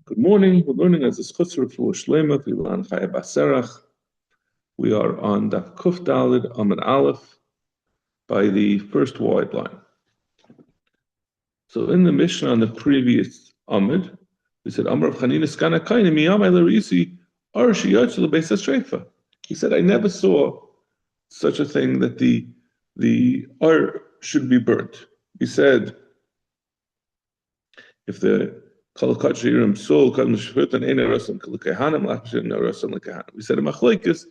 Good morning. We're learning as a Schutzur for Shlema Vilan Chaya Baserach. We are on the Kuf Dalid Amid Aleph by the first wide line. So in the Mishnah on the previous Amid, we said Amar of Chanina Skana Kaina Miyamai Larisi Arshi Yachel Beis Streifa. He said, I never saw such a thing that the Ar should be burnt. He said, if the we said in Machlokes,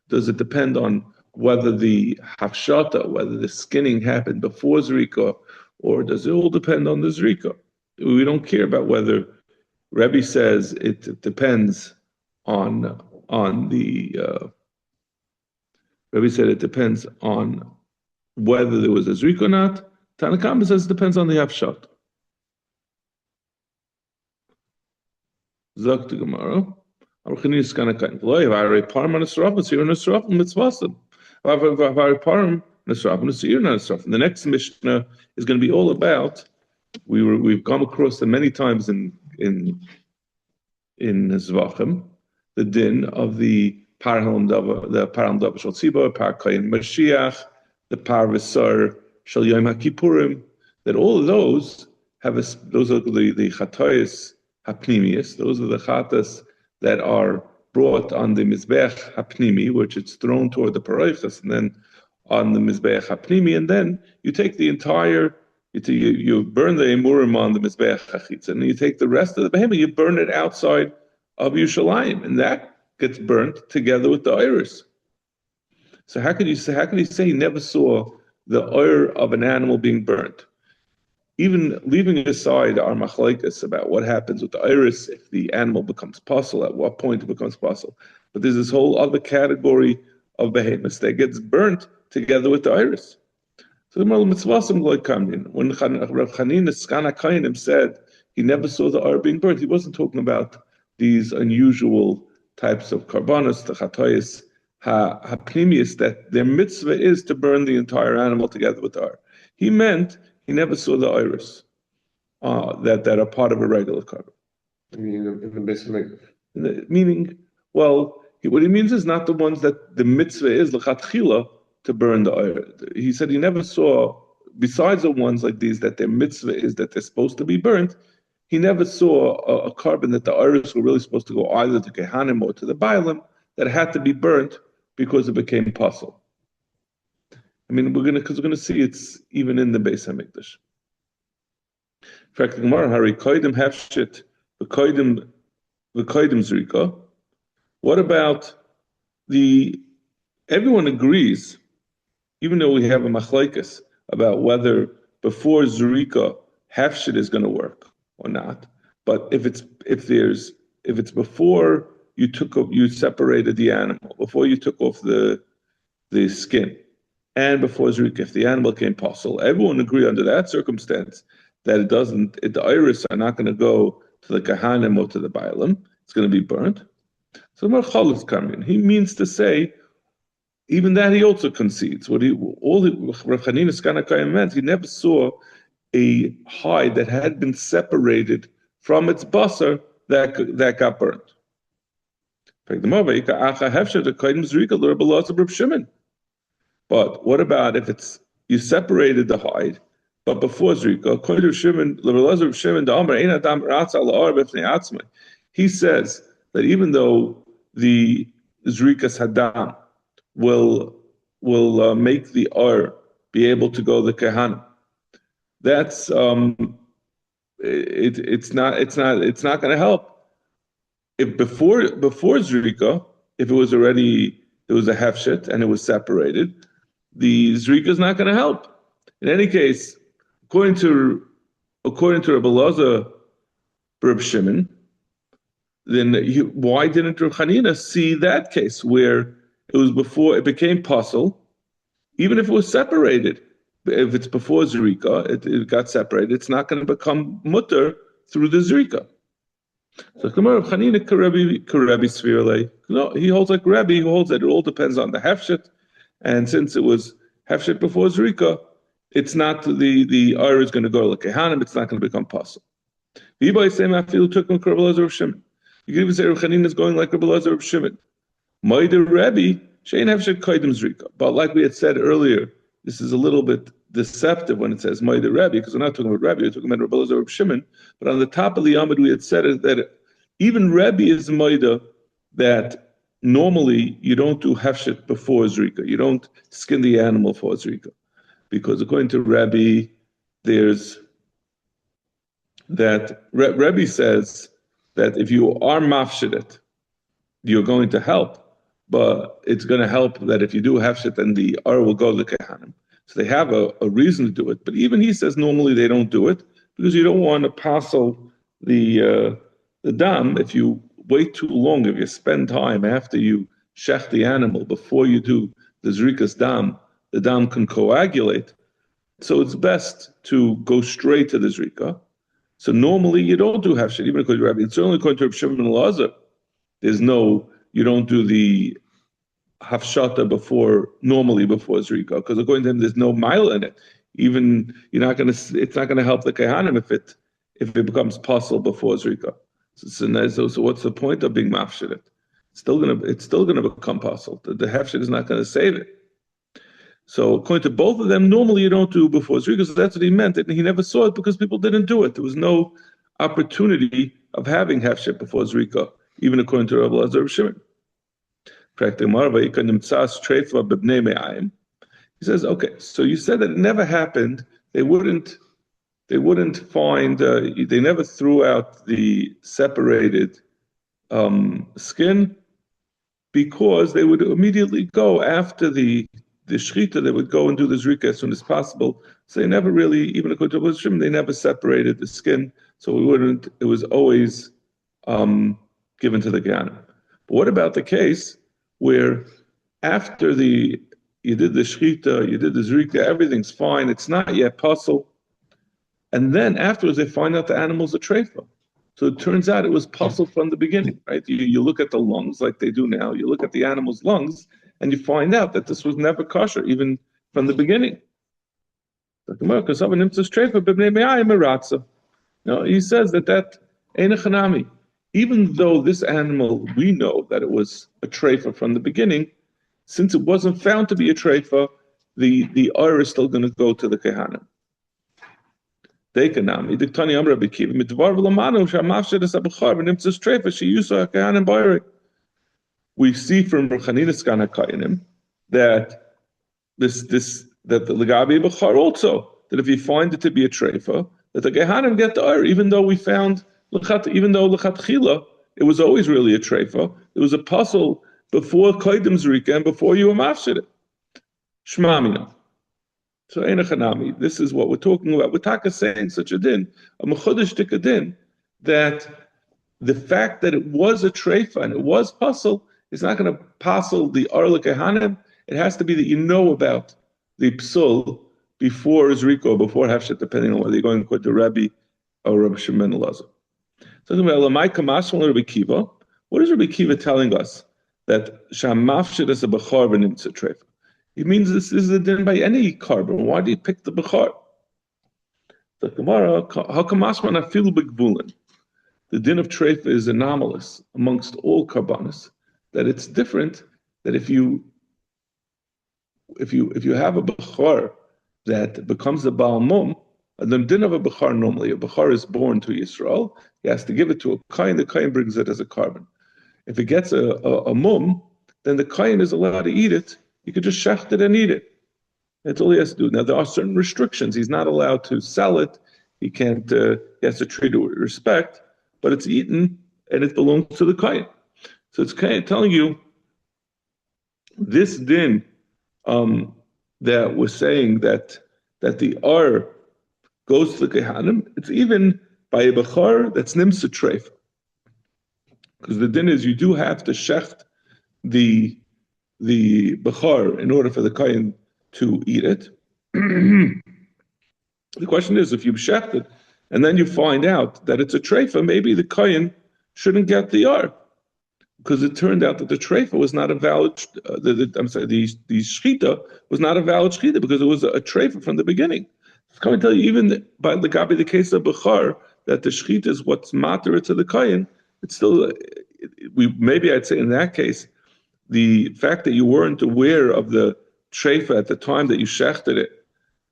does it depend on whether the hafshata, whether the skinning happened before Zrika, or does it all depend on the Zrika? We don't care about whether Rebbe says it depends on the Rebbe said it depends on whether there was a Zrika or not. Tanakama says it depends on the hafshata. Zok to Gemara. Amrchini is kind of kind. Loy, v'arei parim anisrafim, tzir anisrafim, mitzvasim. V'arei parim anisrafim, tzir anisrafim. The next Mishnah is going to be all about. We've come across them many times in Zevachim, the din of the param davar shel tzibor, par kayin Mashiach, the par v'sar shel Yom HaKippurim. That all of those have those are the chatayis hapnimius. Those are the chatas that are brought on the mizbech hapnimi, which it's thrown toward the paraychas, and then on the mizbech hapnimi, and then you take the entire, you burn the emurim on the mizbech hachitz, and you take the rest of the behemoth, you burn it outside of Yerushalayim, and that gets burnt together with the iris. So how could you say you never saw the oir of an animal being burnt? Even leaving aside our machlokes about what happens with the iris if the animal becomes puzzle, at what point it becomes puzzle. But there's this whole other category of behemoths that gets burnt together with the iris. So the mitzvasim loy kamrin. When Rav Chanina Skana Kainim said he never saw the iris being burnt, he wasn't talking about these unusual types of karbanos, the chatayis hapnimius, that their mitzvah is to burn the entire animal together with the iris. He meant he never saw the iris that are part of a regular carbon. Meaning, well, what he means is not the ones that the mitzvah is l'chatchila to burn the iris. He said he never saw, besides the ones like these that their mitzvah is that they're supposed to be burnt, he never saw a carbon that the iris were really supposed to go either to Kehanim or to the Bailam that had to be burnt because it became puzzle. I mean, we're gonna see it's even in the Beis Hamikdash. In fact, the Gemara, Hari Koidim Hefshit, the Koidim Zrika. What about everyone agrees, even though we have a machlokes about whether before Zrika Hefshit is going to work or not. But if it's before you separated the animal, before you took off the skin, and before Zrika, if the animal came puzzle, everyone agree under that circumstance that the iris are not going to go to the Kahanim or to the Bailam. It's going to be burnt. So Marchal is coming. He means to say, even that he also concedes. Rav Chanina Skana Kayim meant, he never saw a hide that had been separated from its basar that got burnt. But what about if you separated the hide, but before Zrika, he says that even though the Zrikas Hadam will make the Ar be able to go the Kehanim, that's it's not going to help. If before Zrika, if it was already there was a hefshet and it was separated, the Zrika is not going to help. In any case, according to Rabbi Elazar Reb Shimon, then why didn't Rav Chanina see that case where it was before it became puzzle, even if it was separated? If it's before Zrika, it got separated, it's not going to become mutter through the Zrika. So Rav Chanina Karebi Svirle. No, he holds like Rebbe, who holds that it all depends on the hefshet, and since it was hefshet before Zrika, it's not the Ira is going to go to Kehanim, it's not going to become puzzle. V'ibay same afilu took him Rabbi Elazar of Shimon. You could even say Rav Chanina is going like Rabbi Elazar of Shimon. Moide Rebbe shein hefshet koydem zrika. But like we had said earlier, this is a little bit deceptive when it says Moide Rebbe, because we're not talking about Rebbe, we're talking about Rabbi Elazar of Shimon. But on the top of the Amud, we had said that even Rebbe is Moide that normally you don't do hefshet before zrika. You don't skin the animal for zrika, because according to Rebbe, there's that Rebbe says that if you are mafshedet, you're going to help, but it's going to help that if you do hefshet, then the ar will go to the kehanim. So they have a reason to do it. But even he says normally they don't do it because you don't want to passel the dam. If you wait too long, if you spend time after you shech the animal before you do the zrikas dam, the dam can coagulate. So it's best to go straight to the zrika. So normally you don't do hefshet, even according to Rabbi. It's only according to Rabbi Shimon and Elazar. You don't do the hafshata normally before zrika, because according to him, there's no mile in it. Even it's not gonna help the kehanim if it becomes possible before zrika. So what's the point of being mafshedet? It's still gonna become possible. The hefshet is not gonna save it. So according to both of them, normally you don't do before zrika. So that's what he meant, and he never saw it because people didn't do it. There was no opportunity of having hefshet before zrika, even according to Rabbi Elazar of Shimon. He says, okay, so you said that it never happened. They wouldn't find. They never threw out the separated skin because they would immediately go after the shechita. They would go and do the zrika as soon as possible. So they never really, even according to Rabbi Shimon, they never separated the skin. So it was always given to the Ganim. But what about the case where after you did the shechita, you did the zrika, everything's fine, it's not yet puzzle, and then afterwards they find out the animal's a treifa. So it turns out it was puzzle from the beginning, right? You look at the lungs like they do now, you look at the animal's lungs, and you find out that this was never kosher, even from the beginning. No, he says that ain't a chanami. Even though this animal, we know that it was a treifa from the beginning, since it wasn't found to be a treifa, the ar is still going to go to the kehanim. We see from Rav Chanina's Kanakayanim that that the legabi b'char also, that if you find it to be a treifa, that the kehanim get the ar, even though we found. Even though l'chatchila, it was always really a treifa, it was a puzzle before koydem zrika and before you were mafshed it. Shmamina. So ein chanami. This is what we're talking about. We're talking saying such a din, a mechudesh tika din, that the fact that it was a treifa and it was puzzle is not going to puzzle the ar l'kehanim. It has to be that you know about the psul before zrika or before hafshet, depending on whether you're going to Rebbe or Rabbi Shimon Elazar. So what is Rabbi Kiva telling us? That Shamafshid is a Bechar v'nimtza treifa. It means this is a din by any carbon. Why do you pick the Bechar? The Gemara, Hakamasman afilu b'gvulin. The din of treifa is anomalous amongst all karbanos. That it's different. That if you have a Bechar that becomes a Baal Mum, the din of a Bechar normally, a Bechar is born to Yisrael, he has to give it to a Kain, the Kain brings it as a carbon. If it gets a mum, then the Kain is allowed to eat it. You could just shecht it and eat it. That's all he has to do. Now, there are certain restrictions. He's not allowed to sell it. He can't, he has to treat it with respect, but it's eaten and it belongs to the Kain. So it's kind of telling you this din that was saying that the ar goes to the kehanim, it's even by a bechar that's nimsa treif. Because the din is you do have to shecht the bechar in order for the kain to eat it. The question is, if you shecht it and then you find out that it's a treifa, maybe the kain shouldn't get the ar, because it turned out that the treifa was not a valid. The shchita was not a valid shchita because it was a treifa from the beginning. It's coming to tell you, even by the gabi, the case of bechar, that the shechita is what's matter to the kohen, it's still, maybe I'd say in that case, the fact that you weren't aware of the treifa at the time that you shechted it,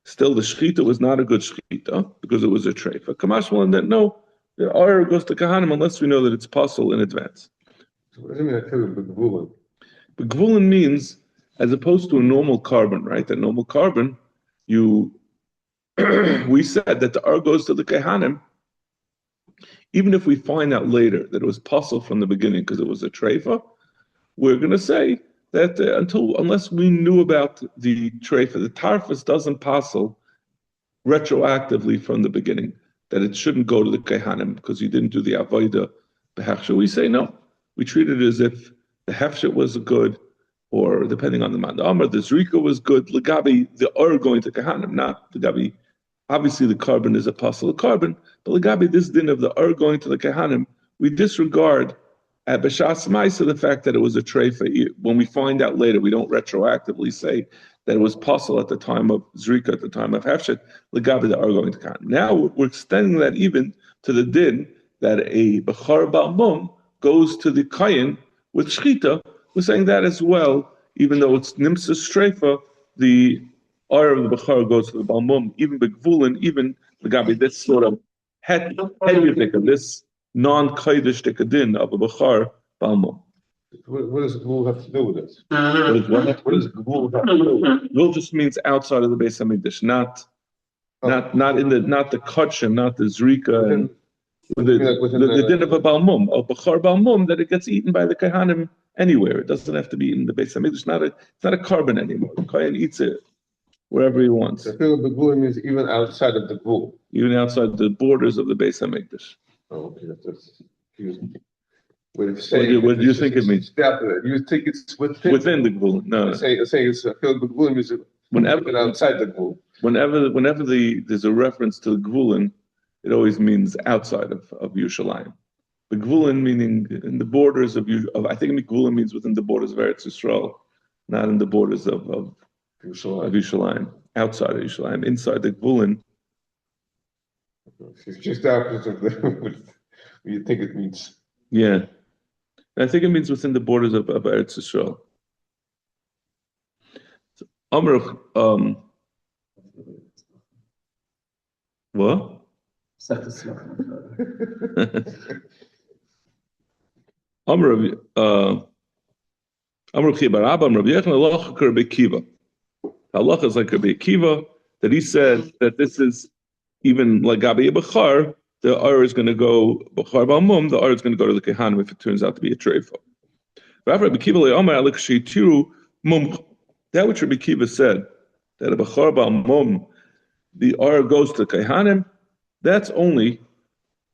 still the shechita was not a good shechita because it was a treifa. Kamashmal, and that no, the oil goes to kahanim unless we know that it's possible in advance. So what does it mean begvulin? Begvulin means, as opposed to a normal carbon, right? A normal carbon, we said that the oil goes to the kahanim, even if we find out later that it was possible from the beginning because it was a treifa, we're going to say that unless we knew about the treifa, the tarfus doesn't passel retroactively from the beginning, that it shouldn't go to the kehanim because you didn't do the avodah behechsher. We say no. We treat it as if the hefshet was good, or depending on the man, the amr, the zrika was good. Legabi, the or going to kehanim, not legabi. Obviously, the carbon is a possible carbon, but legabi, this din of the or going to the kehanim, we disregard at b'shas ma'isa the fact that it was a treifa. When we find out later, we don't retroactively say that it was possible at the time of zrika, at the time of hefshet. Legabi, the or going to kehanim. Now we're extending that even to the din that a bechar ba'mum goes to the kayin with shchita. We're saying that as well, even though it's nimsa streifa, the oil of the bechar goes to the balmum, even begvulin, even legabi, this sort of hedyudik of this non-kaidish din of a bechar balmum. What does gvul have to do with this? What does gvul have to do with it? Gvul just means outside of the Beis Hamikdash, not the kachim, not the zrika, and the din of a balmum, a bechar balmum, that it gets eaten by the kahanim anywhere. It doesn't have to be in the Beis Hamikdash. It's not a carbon anymore. The kohen eats it wherever he wants. I feel the gvul means even outside of the gvul. Even outside the borders of the Beis Hamikdash. Oh, okay, that's confusing. What do you think it means? You think it's within the gvul? No. I feel the gvul means whenever outside the gvul. Whenever there's a reference to the gvulin, it always means outside of Yerushalayim. The gvulin meaning in the borders of I think gvulin means within the borders of Eretz Yisrael, not in the borders of Yerushalayim, outside of Yerushalayim. Inside the gvulin. It's just the opposite of what you think it means. Yeah. I think it means within the borders of Eretz Yisrael. So, what? Amr Chibar Abba, Rabbi Yechon, halacha Rabbi Akiva. Halacha is like Rabbi Akiva, that he said that this is even like Gabi Bechar, the Ar is going to go, Bechar Balmum, the Ar is going to go to the Kehanim if it turns out to be a treifa. Rabbi Akiva, Amr Alik Sheitiru Mum, that which Rabbi Akiva said, that a Bechar Balmum, the Ar goes to the Kehanim, that's only,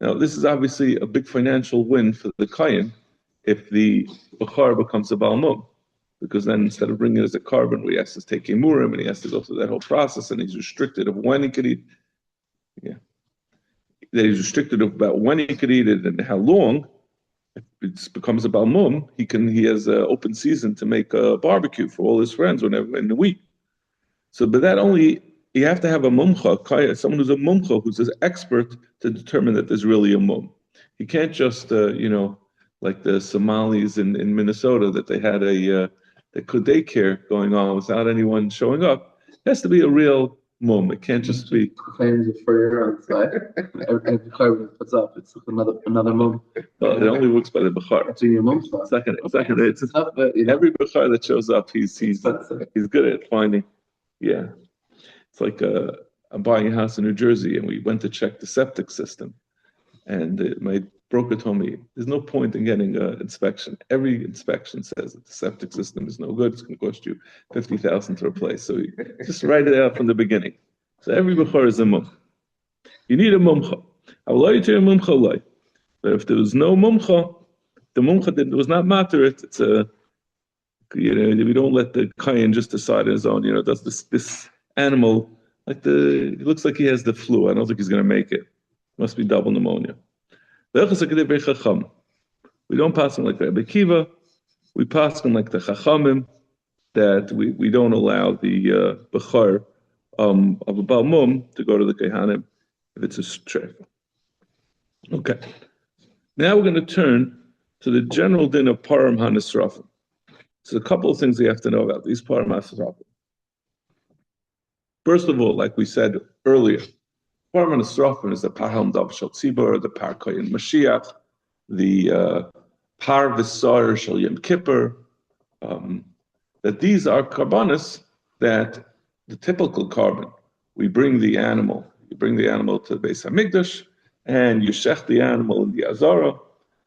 now this is obviously a big financial win for the Kayin, if the Bechar becomes a Balmum, because then instead of bringing it as a carbon, he has to take Emurim, and he has to go through that whole process, and he's restricted of when he could eat. Yeah. That he's restricted about when he could eat it and how long. If it becomes a Balmum, he has an open season to make a barbecue for all his friends whenever in the week. So, but that only, you have to have a mumcha, someone who's a mumcha, who's an expert to determine that there's really a mum. You can't just, like the Somalis in Minnesota, that they had a daycare going on without anyone showing up. It has to be a real mum. It can't just be. Claims for your own side. Every carbon puts up, it's another mum. Well, it only works by the Bechar. It's in your mum's spot. Second, it's every Bechar that shows up, he's good at finding. Yeah, it's like I'm buying a house in New Jersey, and we went to check the septic system, and my broker told me there's no point in getting an inspection. Every inspection says that the septic system is no good. It's going to cost you $50,000 to replace. So you just write it out from the beginning. So every bechor is a mum. You need a mumcha. But if there was no mumcha, the mumcha was not matter. It's a, we don't let the kayin just decide on his own. Does this animal it looks like he has the flu. I don't think he's going to make it. Must be double pneumonia. We don't pass him like Rabbi Akiva. We pass him like the Chachamim, that we don't allow the Bechar of a Balmum to go to the Kehanim if it's a treifa. Okay. Now we're going to turn to the general din of param hanisrafim. So a couple of things we have to know about these param hanisrafim. First of all, like we said earlier, param hanisrafim is the parham dav shel tzibur, the par koyin Mashiach, the par v'sar shel Yom Kippur. That these are karbanis that the typical carbon. We bring the animal. You bring the animal to the Beis Hamikdash, and you shech the animal in the azara,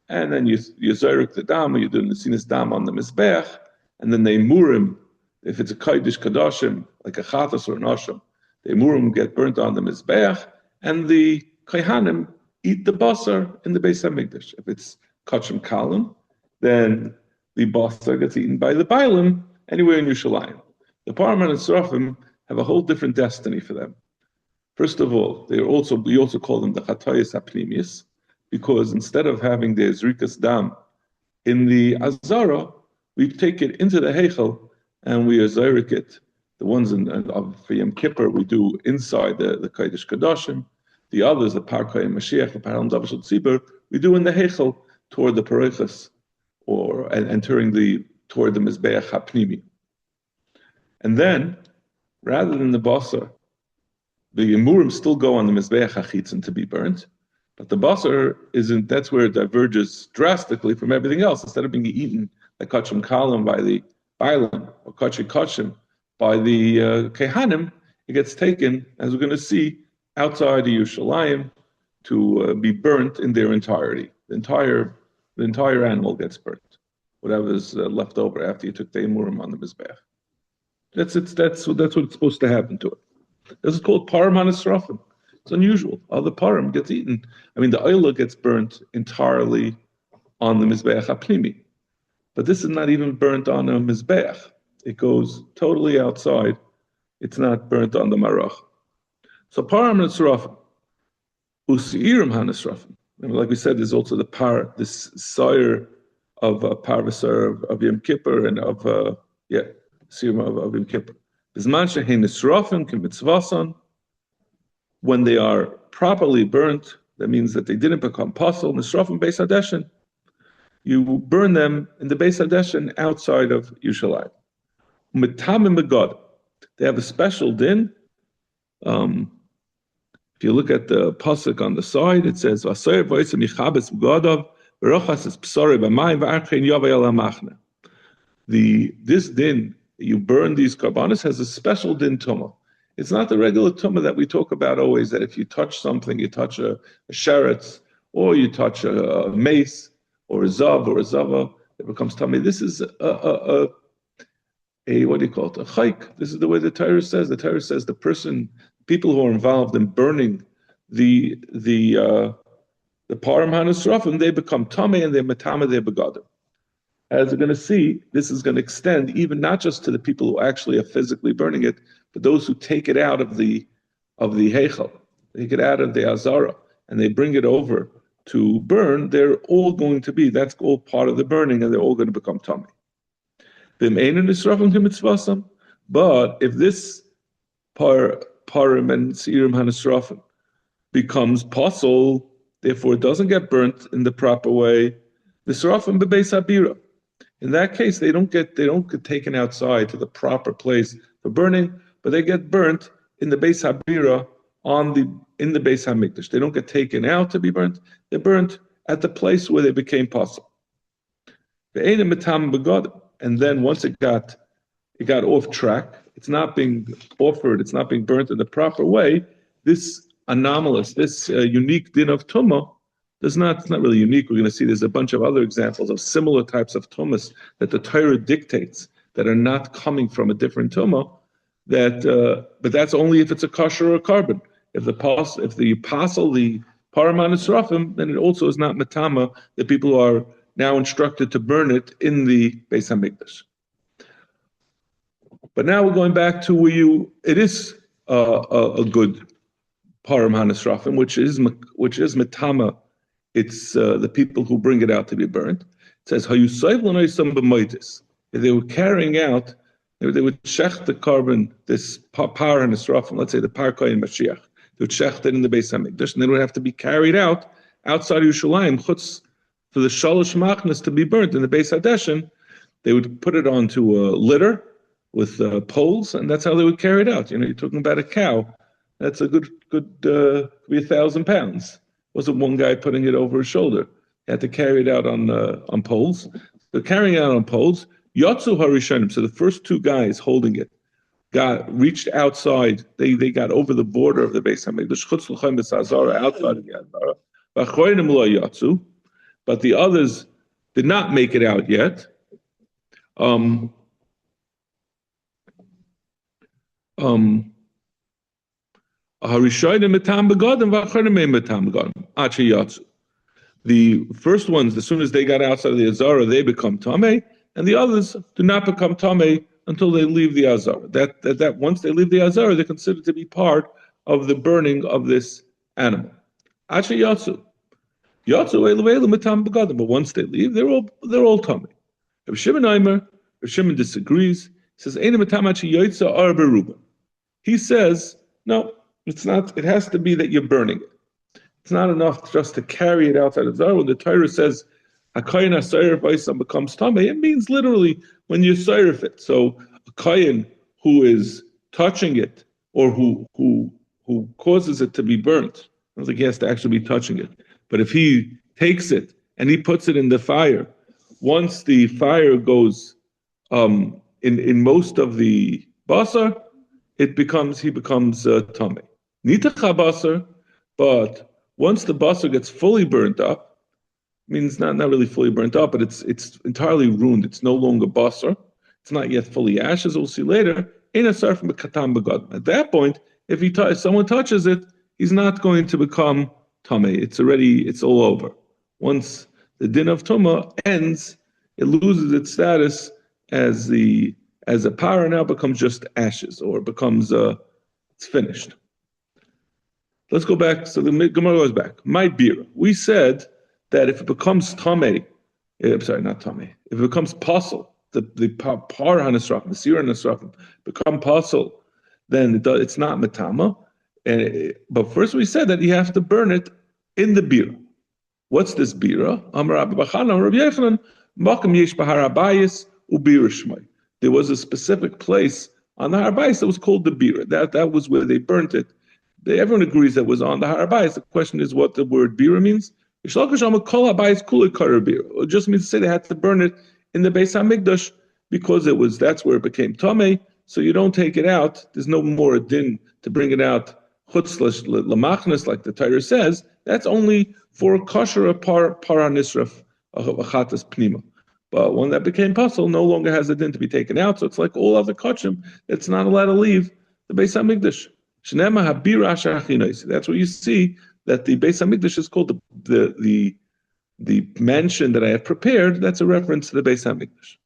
and then you zayrik the dam, or you do the sinas dam on the mizbeach, and then they murim. If it's a kaidish kadashim, like a chatas or an asham, they murim get burnt on the mizbeach, and the kaihanim eat the basar in the Beis Hamikdash. If it's kachim kalim, then the basar gets eaten by the bailim anywhere in Yerushalayim. The param hanisrafim have a whole different destiny for them. First of all, we also call them the chatayis hapnimius, because instead of having the zrikas dam in the azara, we take it into the heichel and we azayrik it. The ones of Yom Kippur we do inside the Kodesh Kodashim. The others, the Parkay and Mashiach, the Param Dav Shel Tzibur, we do in the heichel toward the Parechas, or entering toward the Mizbeach Hapnimi. And then, rather than the basar, the Yemurim still go on the Mizbeach HaChitzon to be burnt, but the basar isn't, that's where it diverges drastically from everything else. Instead of being eaten like Kachim Kalam by the Bailam, or Kachim by the Kehanim, it gets taken, as we're going to see, outside of Yerushalayim to be burnt in their entirety. The entire animal gets burnt, whatever's left over after you took the Yemurim on the Mizbeach. That's what it's supposed to happen to it. This is called param hanisrafim. It's unusual. Other param gets eaten. I mean, the oila gets burnt entirely on the mizbeach hapnimi, but this is not even burnt on a mizbeach. It goes totally outside. It's not burnt on the marach. So param hanisrafim, usiirim hanisrafim. Like we said, there's also this sire of parvasar of Yom Kippur and of Sirim of Yom Kippur. When they are properly burnt, that means that they didn't become pasul. Nisrafim Beis Hadeshin, you burn them in the Beis Hadeshin outside of Yerushalayim. Mitamim begad, they have a special din. If you look at the pasuk on the side, it says Vasoyer v'otzim yichabes begadav v'rochas es psarei b'mayim v'archein yavay al hamachna. This din, you burn these karbanis, has a special din tumah. It's not the regular tumah that we talk about always, that if you touch something, you touch a sheretz, or you touch a mace, or a zav, or a zava, it becomes tummy. This is a what do you call it? A chayk. This is the way the Torah says. The Torah says people who are involved in burning the param hanisrafim, they become tummy and they're matama, they're begadim. As we're going to see, this is going to extend even not just to the people who actually are physically burning it, but those who take it out of the heichal, take it out of the azara, and they bring it over to burn. They're all going to be, that's all part of the burning, and they're all going to become tummy. But if this parim and seirim hanisrafim becomes pasul, therefore it doesn't get burnt in the proper way, the srafim bebeis habira. In that case, they don't get taken outside to the proper place for burning, but they get burnt in the Beis Habira in the Beis Hamikdash. They don't get taken out to be burnt; they're burnt at the place where they became possible. And then once it got off track, it's not being offered, it's not being burnt in the proper way. This anomalous, this unique din of tumah. It's not really unique. We're going to see there's a bunch of other examples of similar types of tumas that the Torah dictates that are not coming from a different tumah. But that's only if it's a kosher or a carbon. If the pasul, the param hanisrafim, then it also is not matama. The people who are now instructed to burn it in the Beis Hamikdash. But now we're going back to it is a good param hanisrafim, which is matama. It's the people who bring it out to be burnt. It says, if they were carrying out, they would shech the carbon, this par and israfim, let's say the par koyin Mashiach, they would shech it in the Beis Hamikdash, and then it would have to be carried out outside of Yerushalayim, chutz for the shalosh machnas to be burnt in the Beis Hadeshin, they would put it onto a litter with poles, and that's how they would carry it out. You're talking about a cow. That's a good, be 1,000 pounds. Wasn't one guy putting it over his shoulder. He had to carry it out on poles. So carrying it out on poles, Yatsu Harishonim, so the first two guys holding it, reached outside. They got over the border of the Beis Hamikdash, chutz l'chaim b'sazara, outside of the Azara. V'achroinim lo yatsu, but the others did not make it out yet. The first ones, as soon as they got outside of the Azara, they become Tameh, and the others do not become Tameh until they leave the Azara. That once they leave the Azara, they're considered to be part of the burning of this animal. But once they leave, they're all Tameh. If Shimon disagrees, he says, he says, no, it's not. It has to be that you're burning it. It's not enough just to carry it outside of Zara. When the Torah says, "Hakayin asayir b'isam becomes tamei," it means literally when you sayirif it. So a kayin who is touching it or who causes it to be burnt, I don't think he has to actually be touching it. But if he takes it and he puts it in the fire, once the fire goes in most of the basar, he becomes tamei. Nitach basar, but once the basar gets fully burnt up, means not really fully burnt up, but it's entirely ruined. It's no longer basar. It's not yet fully ashes. We'll see later. At that point, if someone touches it, he's not going to become tamei. It's all over. Once the din of tumah ends, it loses its status as a par, now becomes just ashes, or becomes it's finished. Let's go back. So the Gemara goes back. My beer. We said that if it becomes tamei, not tamei. If it becomes pasul, the par hanisrafim, the sira hanisrafim become pasul, then it's not metama. But first we said that you have to burn it in the beer. What's this bira? Amar Rabbi Bachana, Rabbi Yochanan, Makam yesh bahar habayis ubir shmai. There was a specific place on the Har Bayis that was called the bira. That was where they burnt it. Everyone agrees that it was on the Har Bayis. The question is what the word bira means. It just means to say they had to burn it in the Beis Hamikdash because that's where it became tamei. So you don't take it out. There's no more a din to bring it out chutz lamachnas, like the Torah says. That's only for a kosher par hanisraf achatas pnima. But when that became pasul, no longer has a din to be taken out. So it's like all other kachim. It's not allowed to leave the Beis Hamikdash. Shnema habira asher achinois. That's what you see, that the Beis Hamikdash is called the mansion that I have prepared. That's a reference to the Beis Hamikdash.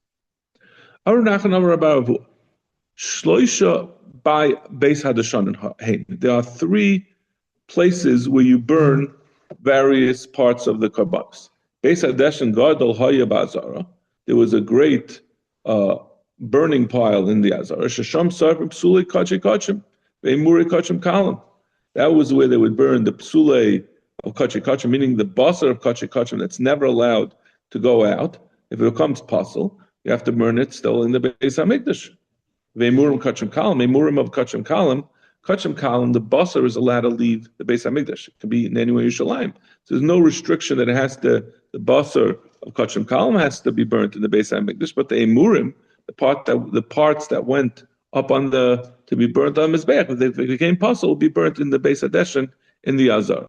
Shloisha by Beis Hadashan Hain. There are three places where you burn various parts of the karbanos. Beis Hadashan Gadol Haya Ba'azara. There was a great burning pile in the Azara. Shasham Sarvim Psulei Kachi Kachim, Ve'imuri Kachim Kalam. That was where they would burn the psulei of Kachi Kachim, meaning the basar of Kachi Kachim that's never allowed to go out. If it becomes pasul, you have to burn it still in the Beis Hamikdash. Ve'murim Kachim Kalam, Ve'murim of Kachim Kalam, the basar is allowed to leave the Beis Hamikdash. It can be in anywhere in Yerushalayim. So there's no restriction that it has to, the basar of Kachim Kalam has to be burnt in the Beis Hamikdash, but the emurim, the parts that went up on to be burnt on Mizbeach, if they became pasul, will be burnt in the Beis Hadeshin in the Azar.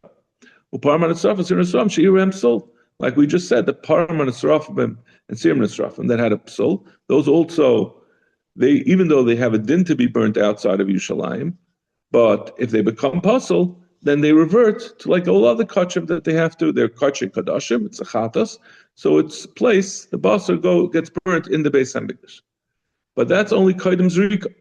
Like we just said, the Param and Srafim and Sirim and Srafim that had a psul, those also, even though they have a din to be burnt outside of Yerushalayim, but if they become pasul, then they revert to like all other kachim that they have to. They're kachim kadashim, it's a chatas, so its place, the basar gets burnt in the Beis Hamikdash. But that's only kaidim zrika.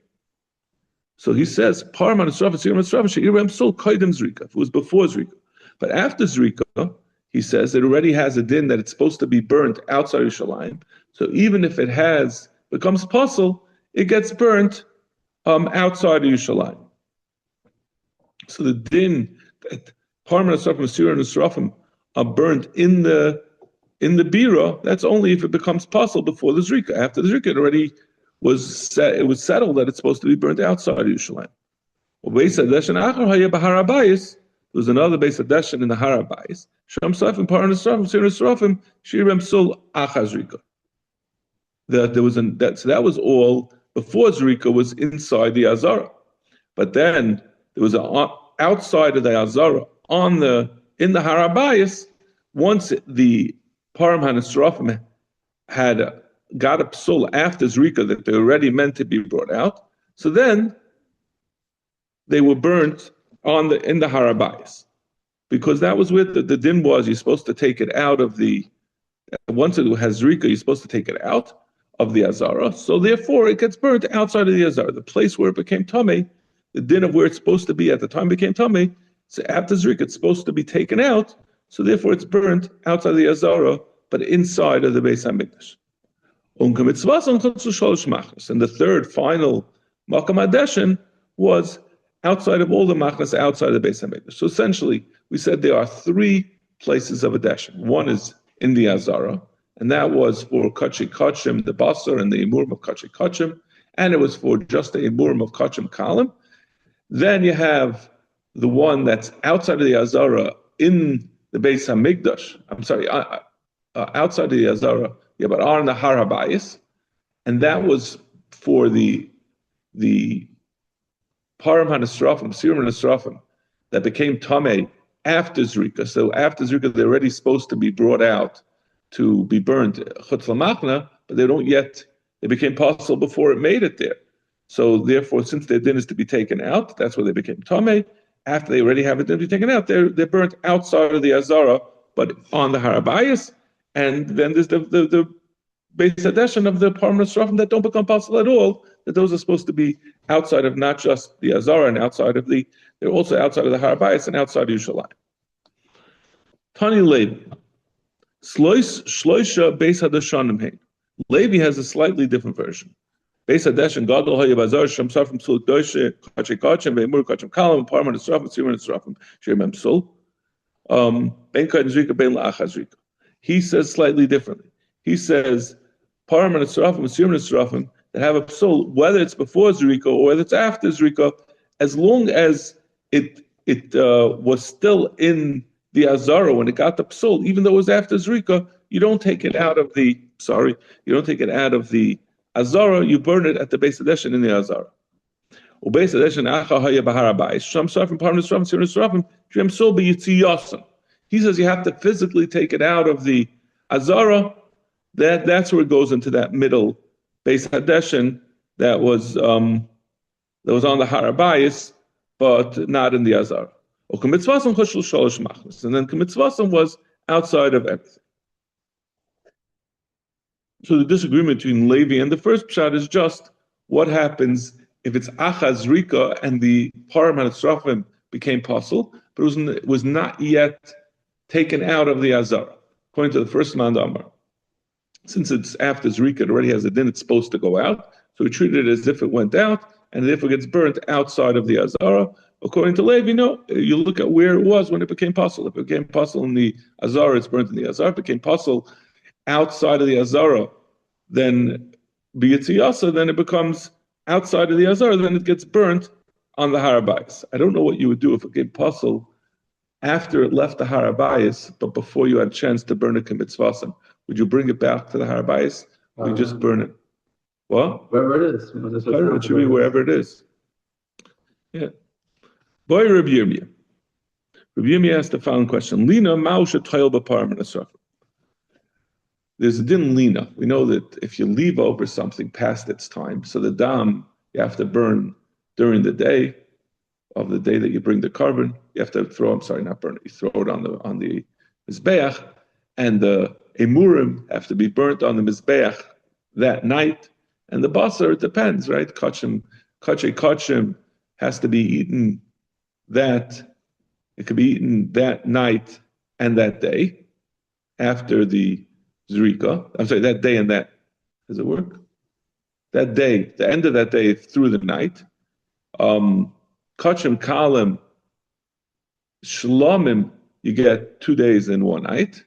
So he says, Parman Srafim, Sirim Srafim, She'irem Sol kaidim zrika. If it was before zrika, but after zrika, he says it already has a din that it's supposed to be burnt outside Yerushalayim. So even if it becomes pasul, it gets burnt outside of Yerushalayim. So the din that Parman Srafim, Sirim Srafim are burnt in the bira, that's only if it becomes possible before the zrika. After the zrika, it already was settled that it's supposed to be burnt outside of Yerushalayim. There was another Beis Hadeshin in the Harabayis. Sham Safim Paran Esrafim Sir Esrafim Shirem Sul Achazrika. That was all before Zrika was inside the Azara, but then there was outside of the Azara in the Harabayis. Once the Param HaNesrafim had got a psul after Zrika that they already meant to be brought out, so then they were burnt in the Harabayis, because that was where the din was. You're supposed to take it out of once it has Zrika, you're supposed to take it out of the Azara. So therefore, it gets burnt outside of the Azara. The place where it became Tameh, the din of where it's supposed to be at the time it became Tameh. So after Zrika, it's supposed to be taken out. So therefore, it's burnt outside of the Azara, but inside of the Beis Hamikdash. And the third final Makam Hadeshin was outside of all the machnas, outside of the Beis Hamikdash. So essentially, we said there are three places of a deshin. One is in the Azara, and that was for Kachi Kachim, the Basar, and the Imurim of Kachi Kachim, and it was for just the Imurim of Kachim Kalim. Then you have the one that's outside of the Azara in the Beis Hamikdash. I'm sorry, outside of the Azara, yeah, but on the Harabayis, and that was for the Param HaNesrafim, Sirum HaNesrafim, that became Tameh after Zrika. So after Zrika, they're already supposed to be brought out to be burnt Chutz L'Machna, but they became possible before it made it there. So therefore, since their din is to be taken out, that's where they became Tameh. After they already have it din to be taken out, they're burnt outside of the Azara, but on the Harabayis. And then there's the Beis Hadeshin of the Param HaNesrafim that don't become possible at all, that those are supposed to be outside of not just the Azara and they're also outside of the Harabayis and outside of Yerushalayim. Tani Levi. Shloisha Beis Hadeshanim Hein. Levi has a slightly different version. Beis Hadeshin, Gadol Hayabazar, Shem Safim Sul Doishe, Kache Kachem, Ve'emur Kachem Kalam, Param HaNesrafim, Sirum HaNesrafim, Shirem Emsul, Ben Kain Zrika, Ben La'achaz Zrika. He says slightly differently. He says, Param HaNesrafim, Sirum HaNesrafim, that have a psul, whether it's before Zrika or whether it's after Zrika, as long as it was still in the Azara when it got the psul, even though it was after Zrika, you don't take it out of the Azara, you burn it at the Beis Hadeshin in the Azara. Beis Hadeshin acha haya b'Harabayis, Sham Safim Param HaNesrafim, Sirum HaNesrafim, Shem Sul b'Yitziyasan. He says you have to physically take it out of the Azara. That's where it goes into that middle Beis Hadeshin that was on the Harabayis, but not in the Azara. And then K'mitzvasim was outside of everything. So the disagreement between Levi and the first pshat is just what happens if it's Achaz Rika and the Param HaNesrafim became possible, but it was not yet taken out of the Azara. According to the first man Amar, since it's after Zrika, it already has a din, it's supposed to go out, so we treat it as if it went out, and therefore gets burnt outside of the Azara. According to Levi, no, you look at where it was when it became possible. If it became possible in the Azara, it's burnt in the Azara. If it became possible outside of the Azara, then B'Yitziyasa, then it becomes outside of the Azara, then it gets burnt on the Harabayis. I don't know what you would do if it became possible after it left the Harabayis, but before you had a chance to burn it K'mitzvasim. Would you bring it back to the Harabayis? Or you just burn it? What? Wherever it is. It should be wherever it is. Yeah. Boy, Rabbi Yirmiyah. Rabbi Yirmiyah asked the following question: Lina Mausha Toil B'Param HaNesrafim. There's a din lina. We know that if you leave over something past its time, so the dam you have to burn during the day of the day that you bring the carbon. You have to throw. I'm sorry, not burn it. You throw it on the mizbeach, and the emurim have to be burnt on the mizbeach that night. And the basar, it depends, right? Kachim has to be eaten it could be eaten that night and that day after the Zrika. I'm sorry, that day and that. Does it work? That day, the end of that day through the night. Kachim Kalim Shlomim you get 2 days and 1 night.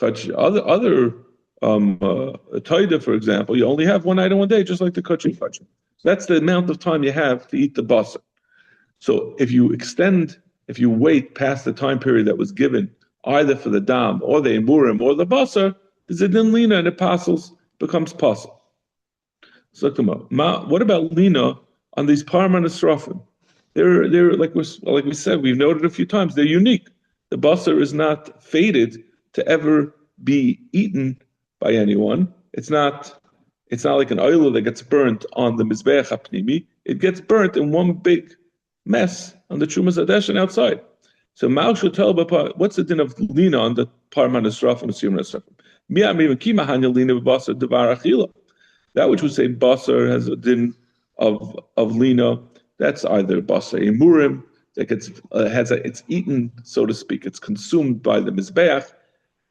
Other taida, for example, you only have 1 night and 1 day, just like the kachim. That's the amount of time you have to eat the basar. So if you wait past the time period that was given, either for the dam or the emurim or the basar, there's a din lina and it becomes pasul. So what about lina on these parma nesrafim? They're like we said, we've noted a few times, they're unique. The basar is not fated to ever be eaten by anyone. It's not like an oil that gets burnt on the mizbeach hapnimi. It gets burnt in one big mess on the Trumas Adeshin outside. So Mao should tell what's the din of lina on the parma nesrafim and siyum nesrafim? That which would say basar has a din of lina, that's either basar emurim that it's eaten, so to speak, it's consumed by the mizbeach,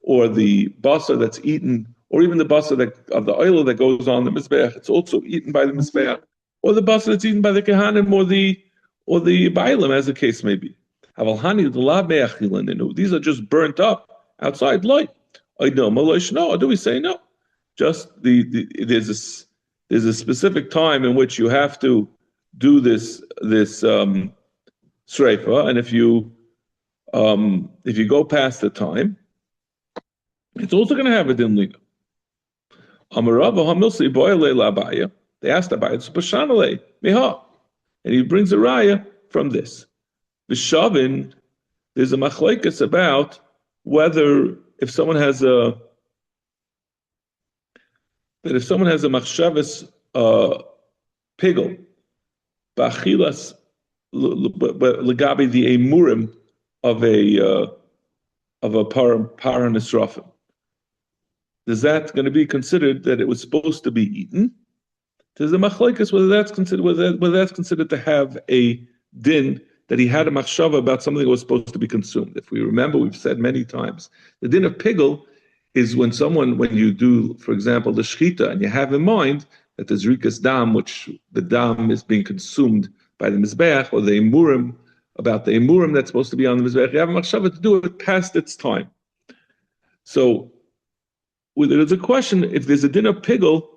or the basar that's eaten, or even the basar of the oil that goes on the mizbeach, it's also eaten by the mizbeach, or the basar that's eaten by the kehanim or the bailim, as the case may be. These are just burnt up outside light. Or do we say no? Just there's a specific time in which you have to do this sreifa, and if you go past the time, it's also going to have a din lina. They asked Abaye, and he brings a raya from this. V'shavin, there's a machlekes about whether if someone has a machshavas pigel, b'achilas legabi the emurim of a para nesrafim. Is that going to be considered that it was supposed to be eaten? There's a machlekes whether that's considered to have a din that he had a machshava about something that was supposed to be consumed. If we remember, we've said many times, the din of pigel is when you do, for example, the shchita, and you have in mind that there's rikas dam, which the dam is being consumed by the mizbeach, or the emurim, about the emurim that's supposed to be on the mizbeach, you have a machshava to do it past its time. So there's a question, if there's a din of pigel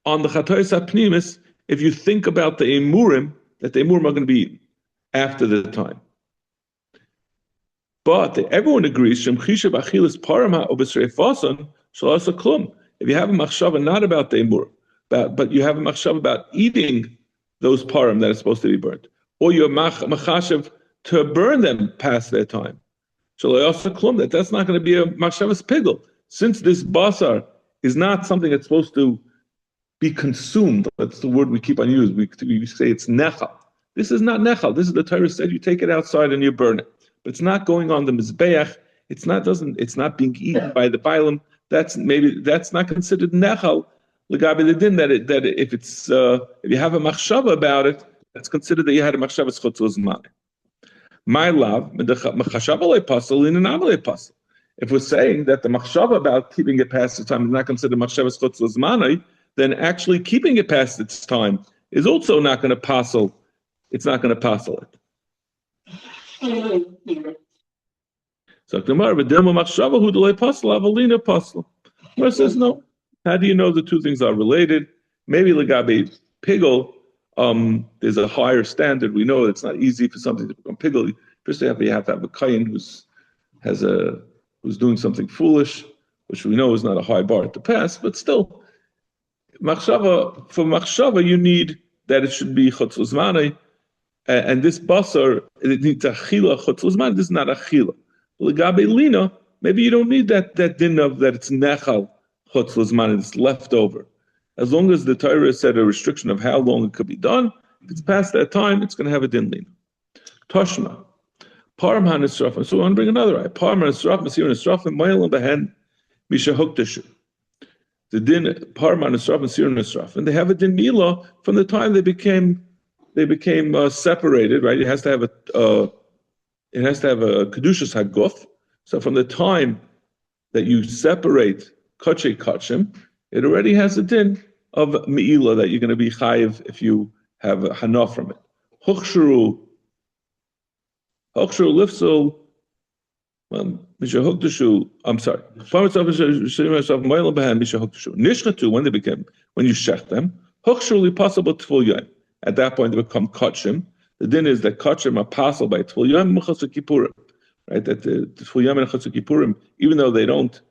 on the chatois hapnimis, if you think about the emurim, that the emurim are going to be eaten after the time. But everyone agrees, if you have a machshava not about the emurim, but you have a machshava about eating those parim that are supposed to be burnt, or you're machashav to burn them past their time, that's not going to be a machshavas pigel. Since this basar is not something that's supposed to be consumed, that's the word we keep on using, we say it's nechal. This is not nechal. This is the Torah said you take it outside and you burn it. But it's not going on the mizbeach. It's not being eaten by the bailim. That's not considered nechal. Legabi the din that if you have a machshava about it, that's considered that you had a machshava schutz l'zman. My love, machshava le'pasel in an le'pasel. If we're saying that the machshava about keeping it past its time is not considered machshava schutz l'zman, then actually keeping it past its time is also not going to pasel. It's not going to pasel it. So Gemara, v'dilma machshava hu d'lei pasel avalina pasel. Gemara says no. How do you know the two things are related? Maybe legabe pigel, there's a higher standard. We know it's not easy for something to become pigel. First, you have to have a kayin who's doing something foolish, which we know is not a high bar to pass. But still, for machshava, you need that it should be chutz l'zmanai. And this basar, it needs achila chutz l'zman. This is not achila. Legabe lina, maybe you don't need that din of that it's nechal chutz l'zman and it's left over. As long as the Torah said a restriction of how long it could be done, if it's past that time, it's going to have a din lina. Toshma, param hanisrafim. So I want to bring another eye. Param hanisrafim, masir hanisrafim, moyel behen misha huktashu. The din param hanisrafim, masir hanisrafim. They have a din mila from the time they became separated, right? It has to have a kedushas haguf. So from the time that you separate kachei kachim, it already has a din of meila that you're going to be chayiv if you have a hana from it. Huchshuru lifsul I'm sorry. When you shech them, possible tful. At that point, they become kachim. The din is that kachim are possible by tful yom kippurim, right? That the tful yom and kippurim, even though they're not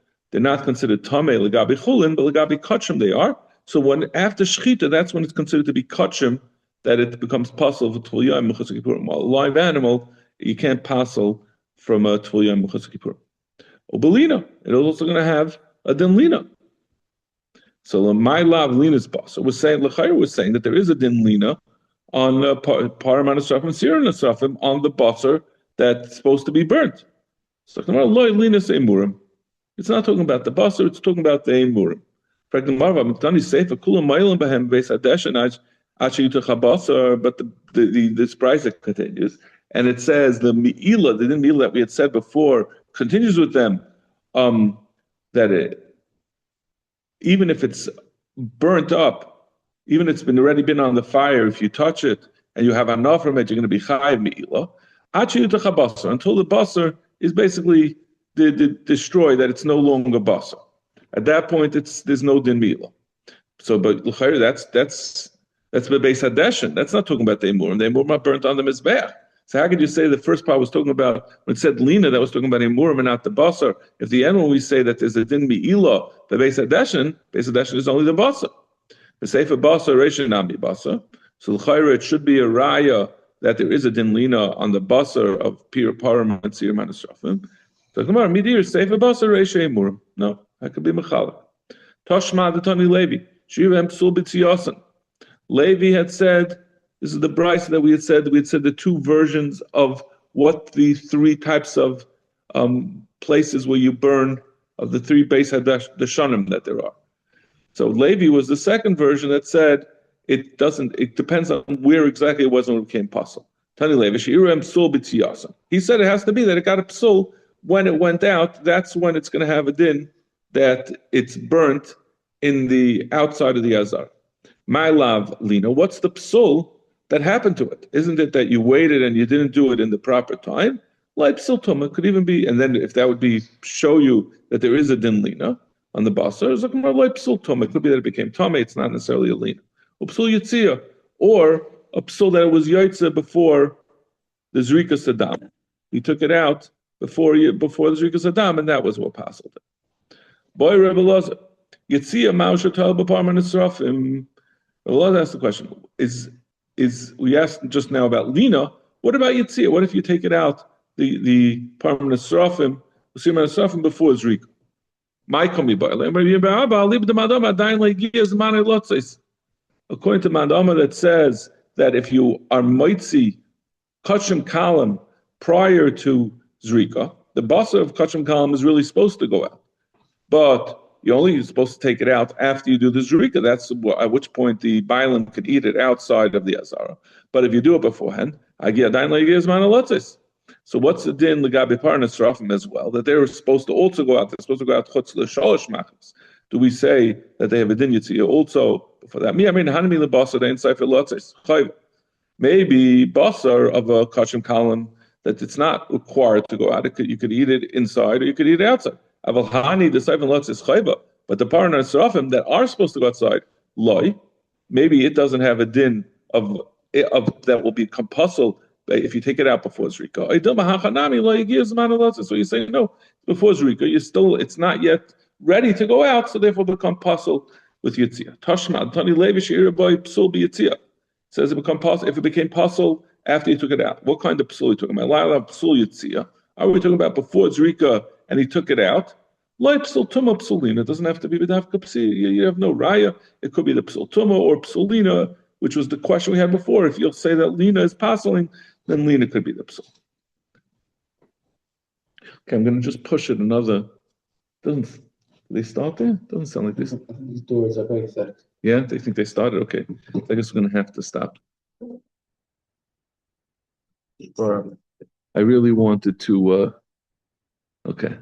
considered tamei legabi chulin, but legabi kachim they are. So when after shechita, that's when it's considered to be kachim, that it becomes possible for tful yom and kippurim. While a live animal, you can't passel from a tful yom and kippurim. Obelina, it's also going to have a din lina. So my lav lina's basar was saying L'chayr was saying that there is a din lina on param anasrafim, sir anasrafim on the basar that's supposed to be burnt. So loy lina seimurim. It's not talking about the basar; it's talking about the emurim. But this price continues, and it says the mi'ila, the din mi'ila that we had said before, continues with them that even if it's burnt up, even if it's already been on the fire, if you touch it and you have enough from it, you're going to be chayiv mi'ila. Until the basar is basically destroyed, that it's no longer basar. At that point, there's no din mi'ila. So, but that's bebeis hadeshin. That's not talking about the emurim. The emurim are burnt on the mizbeach. So how could you say the first part was talking about, when it said lina, that was talking about emurim and not the basar? If the end when we say that there's a din mi'ila, the beis hadeshin is only the basar. The sefer basar reisha nami basar. So l'chayra it should be a raya that there is a din lina on the basar of pir param and sir manasrafim. So Gemara midir sefer basar reisha emurim. No, that could be mechalek. Toshma d'tani Levi shivem psul b'tziyasan. Levi had said. This is the brayso that we had said. We had said the two versions of what the three types of places where you burn of the three beis hadeshanim that there are. So Levi was the second version that said it doesn't. It depends on where exactly it was when it became possible. Tani Levi she'irem psul b'tziyasan. He said it has to be that it got a psul when it went out. That's when it's going to have a din that it's burnt in the outside of the azar. My love, Lina, what's the psul that happened to it? Isn't it that you waited and you didn't do it in the proper time? Like psul tuma could even be, and then if that would be show you that there is a din lina on the basar, it's like more like psul tuma. It could be that it became tame. It's not necessarily a lina. Or psul yitzia, or a psul that it was yaitza before the zrika sadam. He took it out before the zrika sadam, and that was what passed it. Boy, Rebbe Loza, yitzia ma'ushatal b'parman esrafim. Rebbe Loza asked the question: we asked just now about lina. What about yitzia? What if you take it out, the parman esrafim, the siman esrafim before zrika? According to Mandama that says that if you are mitzi kachim kalam prior to zrika, the basar of kachim kalam is really supposed to go out, but you're only supposed to take it out after you do the zrika. That's at which point the bailam could eat it outside of the azara. But if you do it beforehand, so what's the din legabe parnas rafim as well? That they're supposed to also go out. They're supposed to go out chutz l'shalosh machmas. Do we say that they have a din yitziyah also for that? Hanami lebasar dein sefer lotzes chayv. Maybe basar of a kachim kalam that it's not required to go out. You could eat it inside or you could eat it outside. Aval hani the sefer lotzes chayva. But the parnas rafim that are supposed to go outside, loy. Maybe it doesn't have a din of that will be compulsory if you take it out before Zrika. So you say no, before Zrika, it's not yet ready to go out, so therefore become puzzle with Yitzia. Tashma, Tani Levi She'iraboy Psul Yitzia. Says it become puzzle if it became puzzle after you took it out. What kind of psul are you talking about? La'ala Psul Yitzia. Are we talking about before Zrika and he took it out? Lai Psul Tuma Psulina. It doesn't have to be B'davka Psi. You have no raya. It could be the Psul Tuma or Psulina, which was the question we had before. If you'll say that Lina is puzzling, then Lina could be the psul. Okay, I'm going to just push it another. Do they start there? Doesn't sound like this. These doors are very thick. Yeah, they think they started. Okay, I guess we're going to have to stop. I really wanted to. Okay.